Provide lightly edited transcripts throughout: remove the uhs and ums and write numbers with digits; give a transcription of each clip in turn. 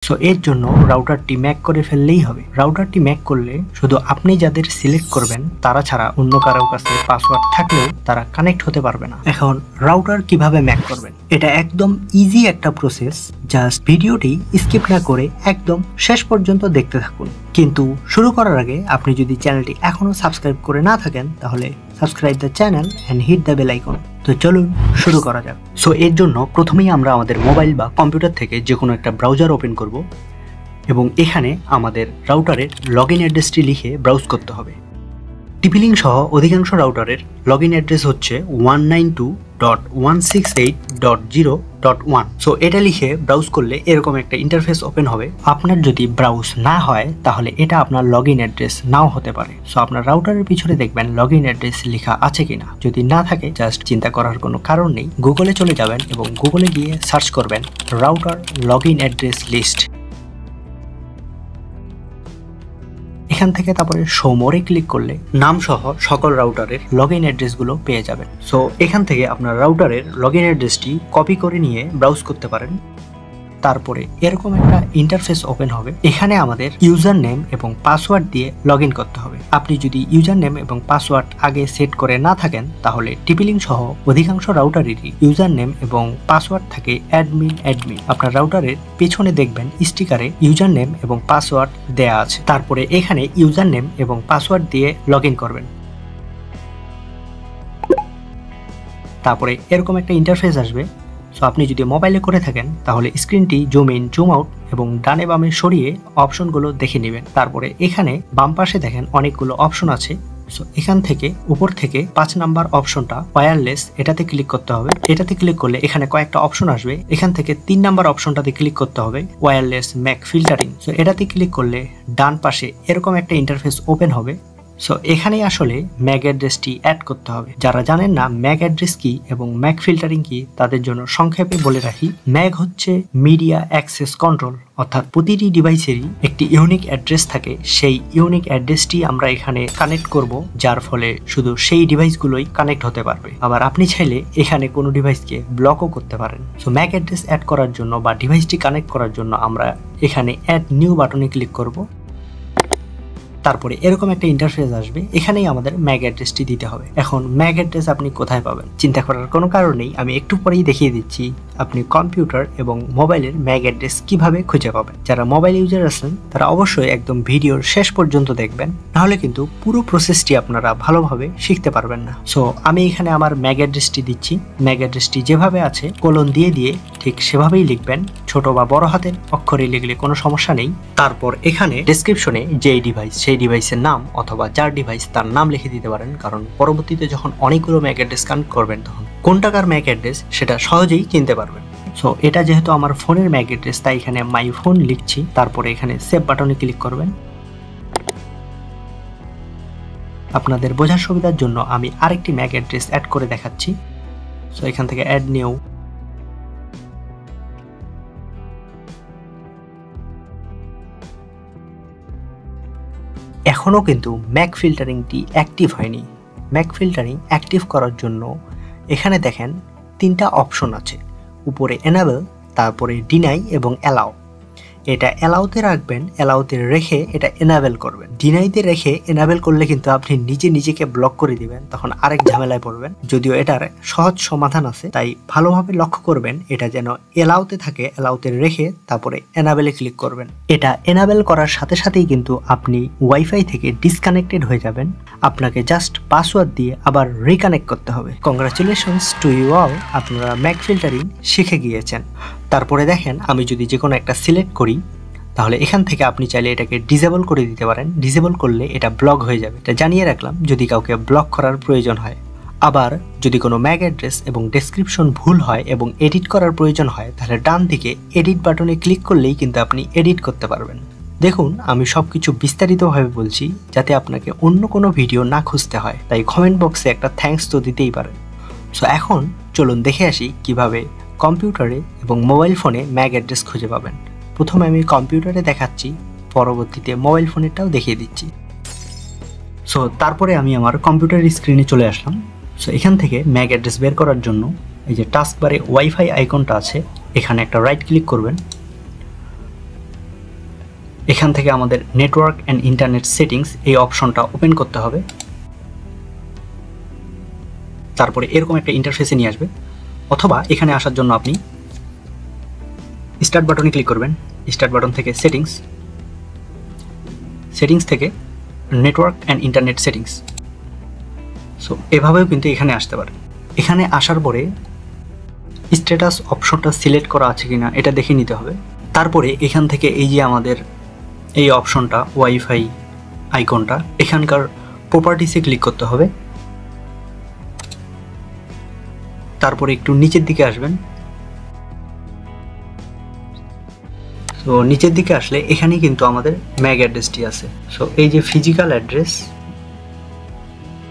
So এর জন্য রাউটারটি Mac করে ফেললেই হবে। রাউটারটি ম্যাক করলে শুধু আপনি যাদের সিলেক্ট করবেন তারা ছাড়া অন্য কারো কাছে পাসওয়ার্ড থাকলেও তারা কানেক্ট হতে পারবে না। এখন রাউটার কিভাবে ম্যাক করবেন, এটা একদম ইজি একটা প্রসেস। জাস্ট ভিডিওটি স্কিপ না করে একদম শেষ পর্যন্ত দেখতে থাকুন। কিন্তু শুরু করার আগে আপনি যদি চ্যানেলটি এখনো সাবস্ক্রাইব করে না থাকেন তাহলে subscribe the channel and hit the bell icon. তো চলুন শুরু করা যাক। সো এর জন্য প্রথমেই আমরা আমাদের মোবাইল বা কম্পিউটার থেকে যে কোনো একটা ব্রাউজার ওপেন করব এবং এখানে আমাদের রাউটারের লগইন অ্যাড্রেসটি লিখে ব্রাউজ করতে হবে। টিপি-লিঙ্ক সহ অধিকাংশ রাউটারের লগইন অ্যাড্রেস হচ্ছে 192.168.0.1। সো এটা লিখে ব্রাউজ করলে এরকম একটা ইন্টারফেস ওপেন হবে। আপনার যদি ব্রাউজ না হয় তাহলে এটা আপনার লগইন অ্যাড্রেস নাও হতে পারে। সো আপনার রাউটারের পিছনে দেখবেন লগইন অ্যাড্রেস লেখা আছে কিনা। যদি না থাকে জাস্ট চিন্তা করার কোনো কারণ নেই, গুগলে চলে যাবেন এবং গুগলে গিয়ে সার্চ করবেন রাউটার লগইন অ্যাড্রেস লিস্ট। এখান থেকে তারপরে শো মোরে ক্লিক করলে নাম সহ সকল রাউটারের লগইন অ্যাড্রেসগুলো পেয়ে যাবেন। সো এখান থেকে আপনার রাউটারের লগইন অ্যাড্রেসটি কপি করে নিয়ে ব্রাউজ করতে পারেন। তারপরে এরকম একটা ইন্টারফেস ওপেন হবে। এখানে আমাদের ইউজার নেম এবং পাসওয়ার্ড দিয়ে লগইন করতে হবে। আপনি যদি ইউজার নেম এবং পাসওয়ার্ড আগে সেট করে না থাকেন তাহলে টিপি-লিঙ্ক সহ অধিকাংশ রাউটারেরই ইউজার নেম এবং পাসওয়ার্ড থাকে অ্যাডমিন। আপনার রাউটারের পেছনে দেখবেন স্টিকারে ইউজার নেম এবং পাসওয়ার্ড দেয়া আছে। তারপরে এখানে ইউজার নেম এবং পাসওয়ার্ড দিয়ে লগইন করবেন। তারপরে এরকম একটা ইন্টারফেস আসবে। সো আপনি যদি মোবাইলে করে থাকেন তাহলে স্ক্রিনটি জুম ইন জুম আউট এবং ডানে বামে সরিয়ে অপশনগুলো দেখে নেবেন। তারপরে এখানে বাম পাশে দেখেন অনেকগুলো অপশন আছে। সো এখান থেকে উপর থেকে 5 নাম্বার অপশনটা ওয়্যারলেস, এটাতে ক্লিক করতে হবে। এটাতে ক্লিক করলে এখানে কয়েকটা অপশন আসবে। এখান থেকে 3 নাম্বার অপশনটাতে ক্লিক করতে হবে, ওয়্যারলেস ম্যাক ফিল্টারিং। সো এটাতে ক্লিক করলে ডান পাশে এরকম একটা ইন্টারফেস ওপেন হবে। সো এখানে আসলে ম্যাক অ্যাড্রেসটি অ্যাড করতে হবে। যারা জানেন না ম্যাক অ্যাড্রেস কি এবং ম্যাক ফিল্টারিং কি তাদের জন্য সংক্ষেপে বলে রাখি। ম্যাক হচ্ছে মিডিয়া অ্যাক্সেস কন্ট্রোল, অর্থাৎ প্রতিটি ডিভাইসেরই একটি ইউনিক অ্যাড্রেস থাকে। সেই ইউনিক অ্যাড্রেসটি আমরা এখানে কানেক্ট করব, যার ফলে শুধু সেই ডিভাইসগুলোই কানেক্ট হতে পারবে। আবার আপনি চাইলে এখানে কোনো ডিভাইসকে ব্লকও করতে পারেন। সো ম্যাক অ্যাড্রেস অ্যাড করার জন্য বা ডিভাইসটি কানেক্ট করার জন্য আমরা এখানে অ্যাড নিউ বাটনে ক্লিক করব। তারপরে এরকম একটা ইন্টারফেস আসবে। এখানেই আমাদের ম্যাক অ্যাড্রেসটি দিতে হবে। এখন ম্যাক অ্যাড্রেস আপনি কোথায় পাবেন চিন্তা করার কোনো কারণ নেই, আমি একটু পরেই দেখিয়ে দিচ্ছি আপনি কম্পিউটার এবং মোবাইলের ম্যাক অ্যাড্রেস কিভাবে খুঁজে পাবেন। যারা মোবাইল ইউজার আছেন তারা অবশ্যই একদম ভিডিওর শেষ পর্যন্ত দেখবেন, নাহলে কিন্তু পুরো প্রসেসটি আপনারা ভালোভাবে শিখতে পারবেন না। সো আমি এখানে আমার ম্যাক অ্যাড্রেসটি দিচ্ছি। ম্যাক অ্যাড্রেসটি যেভাবে আছে কোলন দিয়ে দিয়ে ঠিক সেভাবেই লিখবেন। ছোট বা বড় হাতের অক্ষরে লিখলে কোনো সমস্যা নেই। তারপর এখানে ডেসক্রিপশনে যে ডিভাইস সেই ডিভাইসের নাম অথবা যার ডিভাইস তার নাম লিখে দিতে পারেন, কারণ পরবর্তীতে যখন অনেকগুলো ম্যাক অ্যাড্রেস কানেক্ট করবেন তখন কোনটাকার ম্যাক অ্যাড্রেস সেটা সহজেই চিনতে পারবেন। সো এটা যেহেতু আমার ফোনের ম্যাক অ্যাড্রেস তাই এখানে মাই ফোন লিখছি। তারপরে এখানে সেভ বাটনে ক্লিক করবেন। আপনাদের বোঝার সুবিধার জন্য আমি আরেকটি ম্যাক অ্যাড্রেস অ্যাড করে দেখাচ্ছি। সো এখান থেকে অ্যাড নিউ। এখনও কিন্তু ম্যাক ফিল্টারিংটি অ্যাক্টিভ হয়নি। ম্যাক ফিল্টারিং অ্যাক্টিভ করার জন্য এখানে দেখেন 3টা অপশন আছে। উপরে এনাবেল, তারপরে ডিনাই এবং অ্যালাউ। এটা অ্যালাউতে রাখবেন, অ্যালাউতে রেখে এটা এনাবেল করবেন। ডিনাইতে রেখে এনাবেল করলে কিন্তু আপনি নিজেকে ব্লক করে দিবেন, তখন আরেক ঝামেলায় পড়বেন। যদিও এটার সহজ সমাধান আছে, তাই ভালোভাবে লক্ষ্য করবেন এটা যেন অ্যালাউতে থাকে। অ্যালাউতে রেখে তারপরে এনাবেলে ক্লিক করবেন। এটা এনাবেল করার সাথে সাথেই কিন্তু আপনি ওয়াইফাই থেকে ডিসকানেক্টেড হয়ে যাবেন। আপনাকে জাস্ট পাসওয়ার্ড দিয়ে আবার রিকানেক্ট করতে হবে। কংগ্রাচুলেশনস টু ইউ অল, আপনারা ম্যাক ফিল্টারিং শিখে গিয়েছেন। তারপরে দেখেন আমি যদি যে কোনো একটা সিলেক্ট করি তাহলে এখান থেকে আপনি চাইলে এটাকে ডিসেবল করে দিতে পারেন। ডিসেবল করলে এটা ব্লক হয়ে যাবে। এটা জানিয়ে রাখলাম যদি কাউকে ব্লক করার প্রয়োজন হয়। আবার যদি কোনো ম্যাক অ্যাড্রেস এবং ডেসক্রিপশন ভুল হয় এবং এডিট করার প্রয়োজন হয় তাহলে ডান দিকে এডিট বাটনে ক্লিক করলেই কিন্তু আপনি এডিট করতে পারবেন। দেখুন আমি সবকিছু বিস্তারিতভাবে বলছি যাতে আপনাকে অন্য কোনো ভিডিও না খুঁজতে হয়, তাই কমেন্ট বক্সে একটা থ্যাঙ্কস তো দিতেই পারেন। সো এখন চলুন দেখে আসি কিভাবে কম্পিউটারে এবং মোবাইল ফোনে ম্যাক অ্যাড্রেস খুঁজে পাবেন। প্রথমে আমি কম্পিউটারে দেখাচ্ছি, পরবর্তীতে মোবাইল ফোনেরটাও দেখিয়ে দিচ্ছি। সো তারপরে আমি আমার কম্পিউটার স্ক্রিনে চলে আসলাম। সো এখান থেকে ম্যাক অ্যাড্রেস বের করার জন্য এই যে টাস্ক বারে ওয়াইফাই আইকনটা আছে, এখানে একটা রাইট ক্লিক করবেন। এখান থেকে আমাদের নেটওয়ার্ক অ্যান্ড ইন্টারনেট সেটিংস এই অপশনটা ওপেন করতে হবে। তারপরে এরকম একটা ইন্টারফেসে নিয়ে আসবে, অথবা এখানে আসার জন্য আপনি স্টার্ট বাটনে ক্লিক করবেন। স্টার্ট বাটন থেকে সেটিংস থেকে network and internet settings. So এভাবেও কিন্তু এখানে আসতে পারে। এখানে আসার পরে স্ট্যাটাস অপশনটা সিলেক্ট করা আছে কিনা এটা দেখে নিতে হবে। তারপরে এখান থেকে এই যে আমাদের এই অপশনটা ওয়াইফাই আইকনটা, এখানকার প্রপার্টিসে ক্লিক করতে হবে। তারপরে একটু নিচের দিকে আসবেন। সো নিচের দিকে আসলে এখানে কিন্তু আমাদের ম্যাক অ্যাড্রেসটি আছে। সো এই যে ফিজিক্যাল অ্যাড্রেস,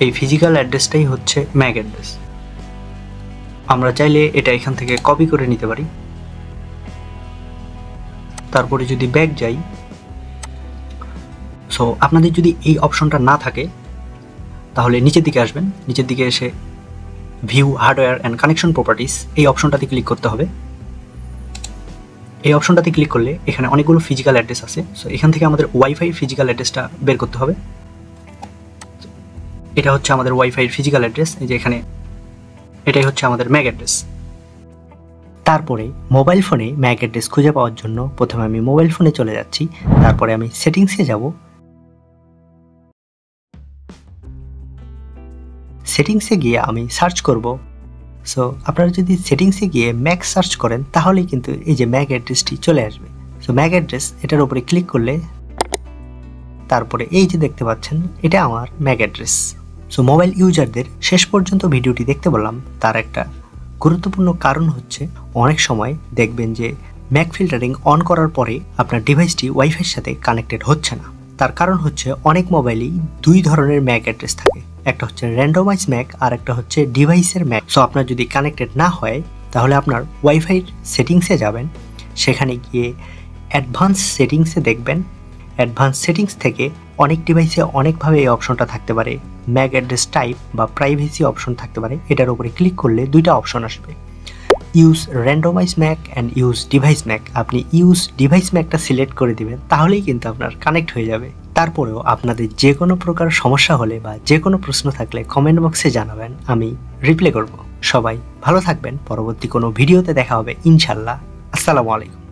এই ফিজিক্যাল অ্যাড্রেসটাই হচ্ছে ম্যাক অ্যাড্রেস। আমরা চাইলে এটা এখান থেকে কপি করে নিতে পারি। তারপরে যদি ব্যাক যাই, সো আপনাদের যদি এই অপশনটা না থাকে তাহলে নিচের দিকে আসবেন। নিচের দিকে এসে view hardware and connection properties এই অপশনটাতে ক্লিক করতে হবে। এই অপশনটাতে ক্লিক করলে এখানে অনেকগুলো ফিজিক্যাল অ্যাড্রেস আছে। সো এখান থেকে আমাদের ওয়াইফাই ফিজিক্যাল অ্যাড্রেসটা বের করতে হবে। এটা হচ্ছে আমাদের ওয়াইফাইয়ের ফিজিক্যাল অ্যাড্রেস। এই যে এখানে এটাই হচ্ছে আমাদের ম্যাক অ্যাড্রেস। তারপরে মোবাইল ফোনে ম্যাক অ্যাড্রেস খুঁজে পাওয়ার জন্য প্রথমে আমি মোবাইল ফোনে চলে যাচ্ছি। তারপরে আমি সেটিংসে যাব। সেটিংসে গিয়ে আমি সার্চ করব। সো আপনারা যদি সেটিংসে গিয়ে ম্যাক সার্চ করেন তাহলেই কিন্তু এই যে ম্যাক অ্যাড্রেসটি চলে আসবে। সো ম্যাক অ্যাড্রেস এটার উপরে ক্লিক করলে তারপরে এই যে দেখতে পাচ্ছেন এটা আমার ম্যাক অ্যাড্রেস। সো মোবাইল ইউজারদের শেষ পর্যন্ত ভিডিওটি দেখতে বললাম তার একটা গুরুত্বপূর্ণ কারণ হচ্ছে অনেক সময় দেখবেন যে ম্যাক ফিল্টারিং অন করার পরে আপনার ডিভাইসটি ওয়াইফাইয়ের সাথে কানেক্টেড হচ্ছে না। তার কারণ হচ্ছে অনেক মোবাইলেই দুই ধরনের ম্যাক অ্যাড্রেস থাকে, একটা হচ্ছে র্যান্ডমাইজ ম্যাক আর একটা হচ্ছে ডিভাইসের ম্যাক। সো আপনার যদি কানেক্টেড না হয় তাহলে আপনার ওয়াইফাই সেটিংসে যাবেন, সেখানে গিয়ে অ্যাডভান্স সেটিংসে দেখবেন। অ্যাডভান্স সেটিংস থেকে অনেক ডিভাইসে অনেকভাবে এই অপশনটা থাকতে পারে, ম্যাক অ্যাড্রেস টাইপ বা প্রাইভেসি অপশন থাকতে পারে। এটার উপরে ক্লিক করলে দুইটা অপশন আসবে, use randomise Mac and use device Mac. আপনি ইউজ ডিভাইস ম্যাকটা সিলেক্ট করে দিবেন, তাহলেই কিন্তু আপনার কানেক্ট হয়ে যাবে। তারপরেও আপনাদের যে কোনো প্রকার সমস্যা হলে বা যে কোনো প্রশ্ন থাকলে কমেন্ট বক্সে জানাবেন, আমি রিপ্লাই করব। সবাই ভালো থাকবেন, পরবর্তী কোনো ভিডিওতে দেখা হবে ইনশাল্লাহ। আসসালামু আলাইকুম।